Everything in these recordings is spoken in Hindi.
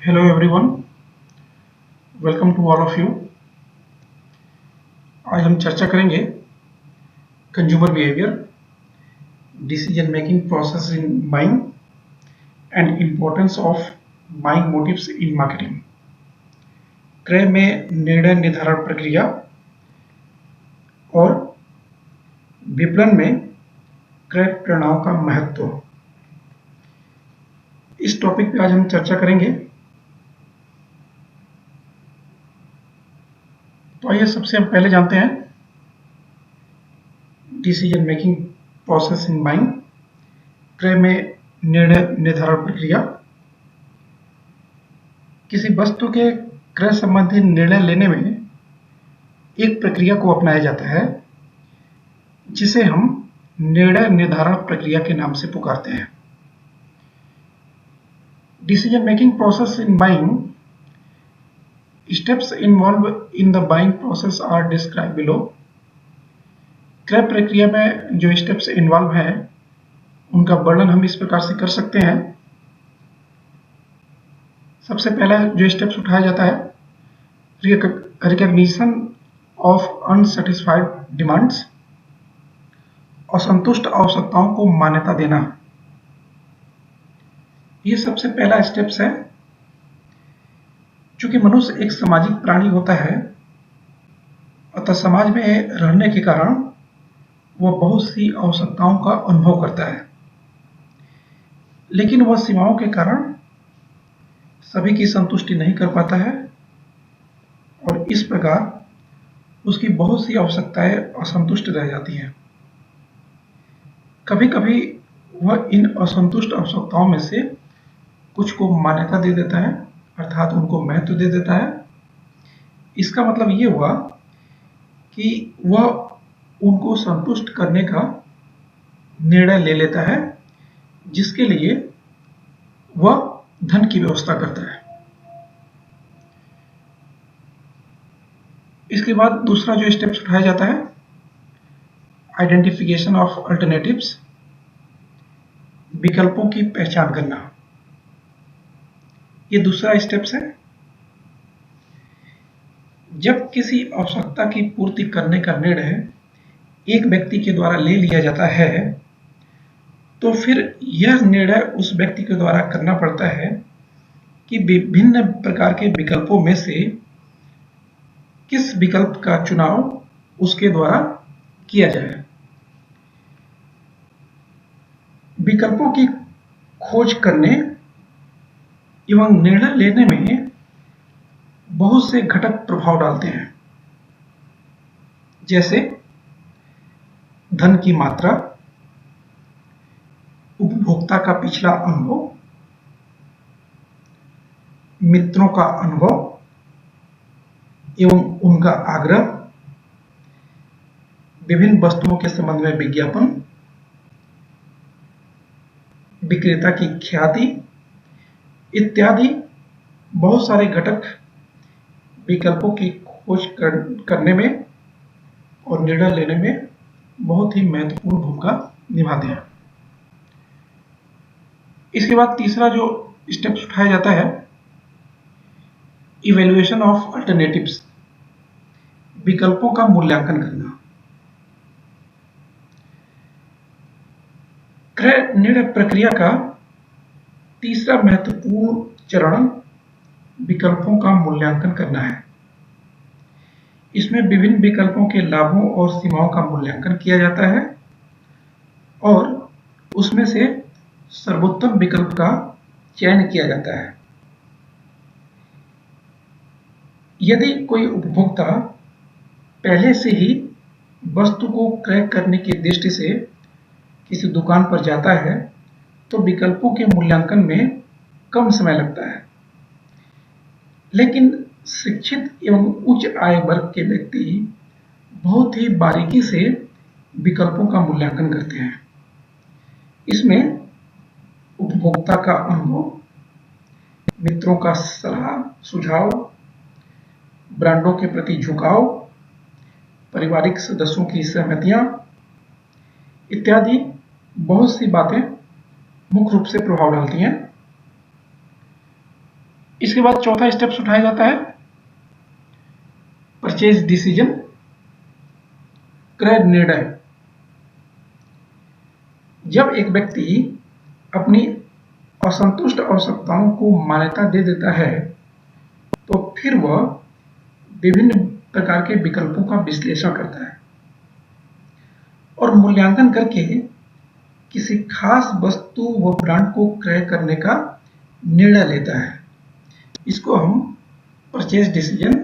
Hello everyone, welcome to all of you. आज हम चर्चा करेंगे consumer behaviour, decision making process in buying and importance of buying motives in marketing. क्रय में निर्णय निर्धारण प्रक्रिया और विपणन में क्रय प्रेरणाओं का महत्व, इस टॉपिक पे आज हम चर्चा करेंगे। तो आइए सबसे हम पहले जानते हैं decision making process in buying, क्रय में निर्णय निर्धारण प्रक्रिया। किसी वस्तु के क्रय संबंधी निर्णय लेने में एक प्रक्रिया को अपनाया जाता है जिसे हम निर्णय निर्धारण प्रक्रिया के नाम से पुकारते हैं। Decision making process in buying, steps involve in the buying process are describe below. क्रय प्रक्रिया में जो स्टेप्स इन्वॉल्व हैं उनका वर्णन हम इस प्रकार से कर सकते हैं। सबसे पहला जो स्टेप्स उठाया जाता है, रिकॉग्निशन ऑफ अनसेटिस्फाइड डिमांड्स, असंतुष्ट आवश्यकताओं को मान्यता देना। ये सबसे पहला स्टेप्स है। चूंकि मनुष्य एक सामाजिक प्राणी होता है, अतः समाज में रहने के कारण वह बहुत सी आवश्यकताओं का अनुभव करता है, लेकिन वह सीमाओं के कारण सभी की संतुष्टि नहीं कर पाता है और इस प्रकार उसकी बहुत सी आवश्यकताएं असंतुष्ट रह जाती हैं। कभी कभी वह इन असंतुष्ट आवश्यकताओं में से कुछ को मान्यता दे देता है, अर्थात उनको महत्व दे देता है। इसका मतलब ये हुआ कि वह उनको संतुष्ट करने का निर्णय ले लेता है, जिसके लिए वह धन की व्यवस्था करता है। इसके बाद दूसरा जो स्टेप्स उठाया जाता है, आइडेंटिफिकेशन ऑफ अल्टरनेटिव्स, विकल्पों की पहचान करना। ये दूसरा स्टेप्स है। जब किसी आवश्यकता की पूर्ति करने का निर्णय एक व्यक्ति के द्वारा ले लिया जाता है, तो फिर यह निर्णय उस व्यक्ति के द्वारा करना पड़ता है कि विभिन्न प्रकार के विकल्पों में से किस विकल्प का चुनाव उसके द्वारा किया जाए। विकल्पों की खोज करने एवं निर्णय लेने में बहुत से घटक प्रभाव डालते हैं, जैसे धन की मात्रा, उपभोक्ता का पिछला अनुभव, मित्रों का अनुभव एवं उनका आग्रह, विभिन्न वस्तुओं के संबंध में विज्ञापन, विक्रेता की ख्याति इत्यादि बहुत सारे घटक विकल्पों की खोज करने में और निर्णय लेने में बहुत ही महत्वपूर्ण भूमिका निभाते हैं। इसके बाद तीसरा जो स्टेप्स उठाया जाता है, इवैल्यूएशन ऑफ अल्टरनेटिव्स, विकल्पों का मूल्यांकन करना। क्रय निर्णय प्रक्रिया का तीसरा महत्वपूर्ण चरण विकल्पों का मूल्यांकन करना है। इसमें विभिन्न विकल्पों के लाभों और सीमाओं का मूल्यांकन किया जाता है और उसमें से सर्वोत्तम विकल्प का चयन किया जाता है। यदि कोई उपभोक्ता पहले से ही वस्तु को क्रय करने की दृष्टि से किसी दुकान पर जाता है, तो विकल्पों के मूल्यांकन में कम समय लगता है। लेकिन शिक्षित एवं उच्च आय वर्ग के व्यक्ति बहुत ही बारीकी से विकल्पों का मूल्यांकन करते हैं। इसमें उपभोक्ता का अनुभव, मित्रों का सलाह सुझाव, ब्रांडों के प्रति झुकाव, पारिवारिक सदस्यों की सहमतियां इत्यादि बहुत सी बातें मुख्य रूप से प्रभाव डालती हैं। इसके बाद चौथा स्टेप्स उठाया जाता है परचेज डिसीजन, क्रय निर्णय। जब एक व्यक्ति अपनी असंतुष्ट आवश्यकताओं को मान्यता दे देता है तो फिर वह विभिन्न प्रकार के विकल्पों का विश्लेषण करता है और मूल्यांकन करके किसी खास वस्तु व ब्रांड को क्रय करने का निर्णय लेता है। इसको हम परचेज डिसीजन,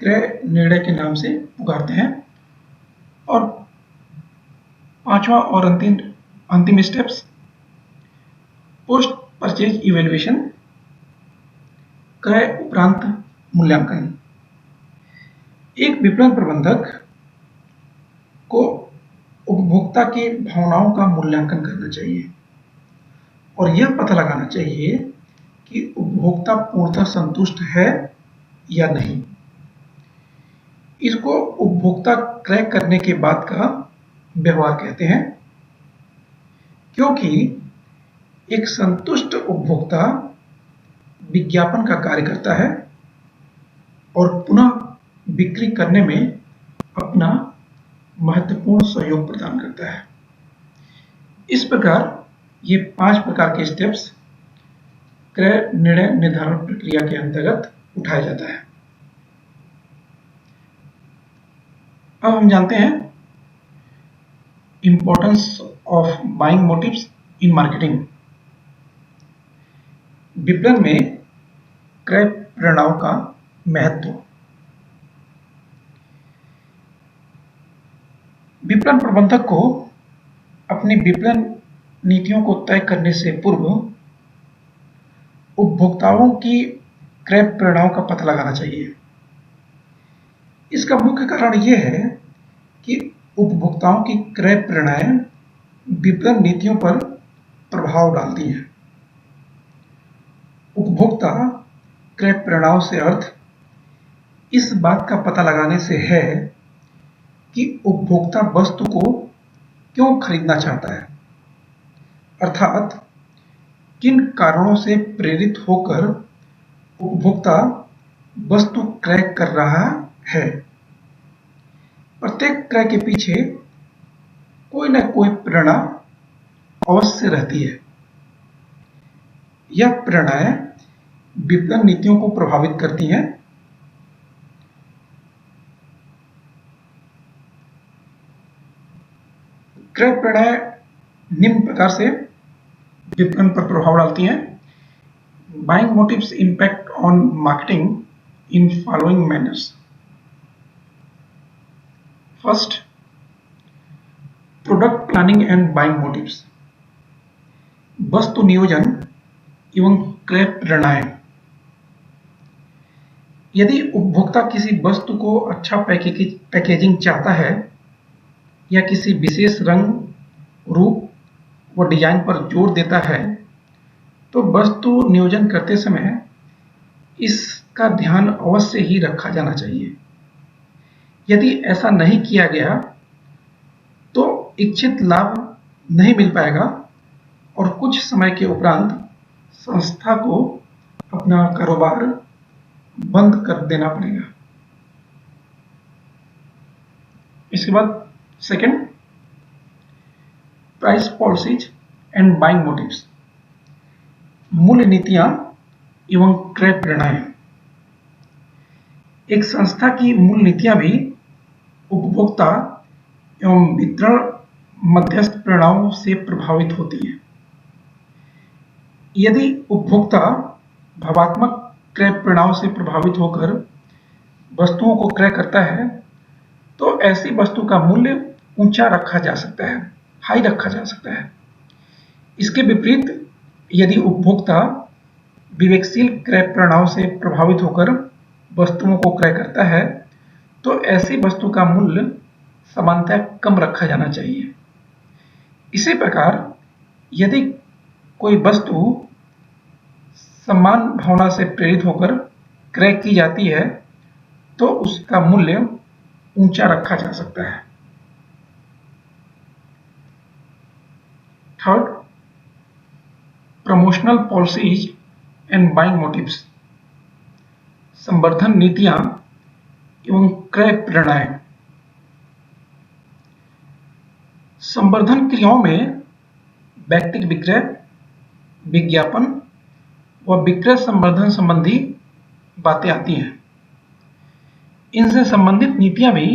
क्रय निर्णय के नाम से पुकारते हैं। और पांचवा और अंतिम स्टेप्स पोस्ट परचेज इवैल्यूएशन, क्रय उपरांत मूल्यांकन। एक विपणन प्रबंधक को उपभोक्ता की भावनाओं का मूल्यांकन करना चाहिए और यह पता लगाना चाहिए कि उपभोक्ता पूर्णतः संतुष्ट है या नहीं। इसको उपभोक्ता क्रय करने के बाद का व्यवहार कहते हैं, क्योंकि एक संतुष्ट उपभोक्ता विज्ञापन का कार्य करता है और पुनः बिक्री करने में अपना महत्वपूर्ण सहयोग प्रदान करता है। इस प्रकार ये 5 प्रकार के स्टेप्स क्रय निर्णय निर्धारण प्रक्रिया के अंतर्गत उठाया जाता है। अब हम जानते हैं importance of buying motives in marketing. विपणन में क्रय प्रेरणाओं का महत्व। विपणन प्रबंधक को अपनी विपणन नीतियों को तय करने से पूर्व उपभोक्ताओं की क्रय प्रेरणाओं का पता लगाना चाहिए। इसका मुख्य कारण यह है कि उपभोक्ताओं की क्रय प्रेरणाएं विपणन नीतियों पर प्रभाव डालती हैं। उपभोक्ता क्रय प्रेरणाओं से अर्थ इस बात का पता लगाने से है कि उपभोक्ता वस्तु को क्यों खरीदना चाहता है, अर्थात किन कारणों से प्रेरित होकर उपभोक्ता वस्तु क्रय कर रहा है। प्रत्येक क्रय के पीछे कोई न कोई प्रेरणा अवश्य रहती है। यह प्रेरणाएं विपणन नीतियों को प्रभावित करती हैं। क्रय प्रेरणाएं निम्न प्रकार से विपणन पर प्रभाव डालती हैं। Buying motives impact on marketing in following manners. First, product planning and buying motives, वस्तु नियोजन एवं क्रय प्रेरणाएं। यदि उपभोक्ता किसी वस्तु को अच्छा पैकेजिंग चाहता है या किसी विशेष रंग, रूप व डिजाइन पर जोर देता है तो वस्तु नियोजन करते समय इसका ध्यान अवश्य ही रखा जाना चाहिए। यदि ऐसा नहीं किया गया तो इच्छित लाभ नहीं मिल पाएगा और कुछ समय के उपरांत संस्था को अपना कारोबार बंद कर देना पड़ेगा। इसके बाद second, price policies and buying motives, मूल्य नीतियां एवं क्रय प्रेरणाएं। एक संस्था की मूल्य नीतियां भी उपभोक्ता एवं वितरण मध्यस्थ प्रेरणाओं से प्रभावित होती हैं। यदि उपभोक्ता भावात्मक क्रय प्रेरणाओं से प्रभावित होकर वस्तुओं को क्रय करता है तो ऐसी वस्तु का मूल्य ऊंचा रखा जा सकता है, हाई रखा जा सकता है। इसके विपरीत यदि उपभोक्ता विवेकशील क्रय प्रेरणाओं से प्रभावित होकर वस्तुओं को क्रय करता है तो ऐसी वस्तु का मूल्य सामान्यतः कम रखा जाना चाहिए। इसी प्रकार यदि कोई वस्तु समान भावना से प्रेरित होकर क्रय की जाती है तो उसका मूल्य ऊंचा रखा जा सकता है। Third, promotional policies and buying motives, संवर्धन नीतियां एवं क्रय प्रेरणाएं। संवर्धन क्रियाओं में व्यक्तिगत विक्रय, विज्ञापन व विक्रय संवर्धन संबंधी बातें आती हैं। इनसे संबंधित नीतियां भी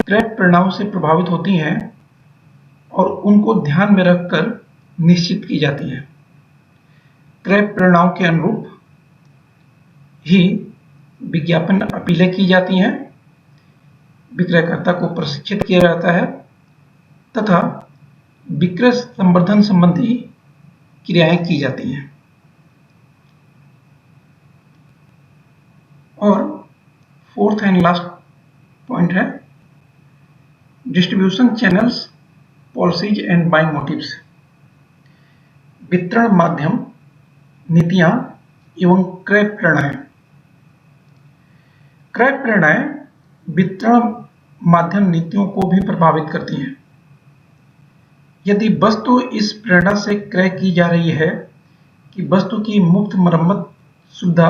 क्रय प्रेरणाओं से प्रभावित होती हैं और उनको ध्यान में रखकर निश्चित की जाती हैं। क्रय प्रेरणाओं के अनुरूप ही विज्ञापन अपीलें की जाती हैं, विक्रयकर्ता को प्रशिक्षित किया जाता है तथा विक्रय संवर्धन संबंधी क्रियाएं की जाती हैं। और फोर्थ एंड लास्ट पॉइंट है distribution channels, policies and buying motives. वितरण माध्यम, नीतियां एवं क्रय प्रेरणाएं। क्रय प्रेरणाएं वितरण माध्यम नीतियों को भी प्रभावित करती हैं। यदि वस्तु इस प्रेरणा से क्रय की जा रही है कि वस्तु की मुफ्त मरम्मत सुविधा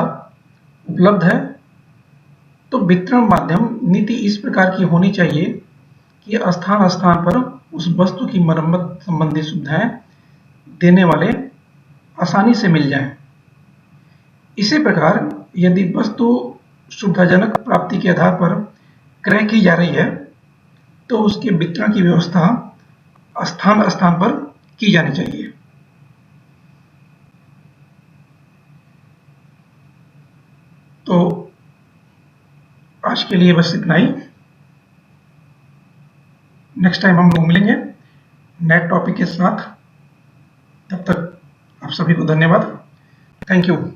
उपलब्ध है, तो वितरण माध्यम नीति इस प्रकार की होनी चाहिए कि स्थान स्थान पर उस वस्तु की मरम्मत संबंधी सुविधाएं देने वाले आसानी से मिल जाएं। इसी प्रकार यदि वस्तु सुविधाजनक प्राप्ति के आधार पर क्रय की जा रही है, तो उसके वितरण की व्यवस्था स्थान स्थान पर की जानी चाहिए। तो आज के लिए बस इतना ही। नेक्स्ट टाइम हम लोग मिलेंगे नए टॉपिक के साथ। तब तक आप सभी को धन्यवाद। Thank you.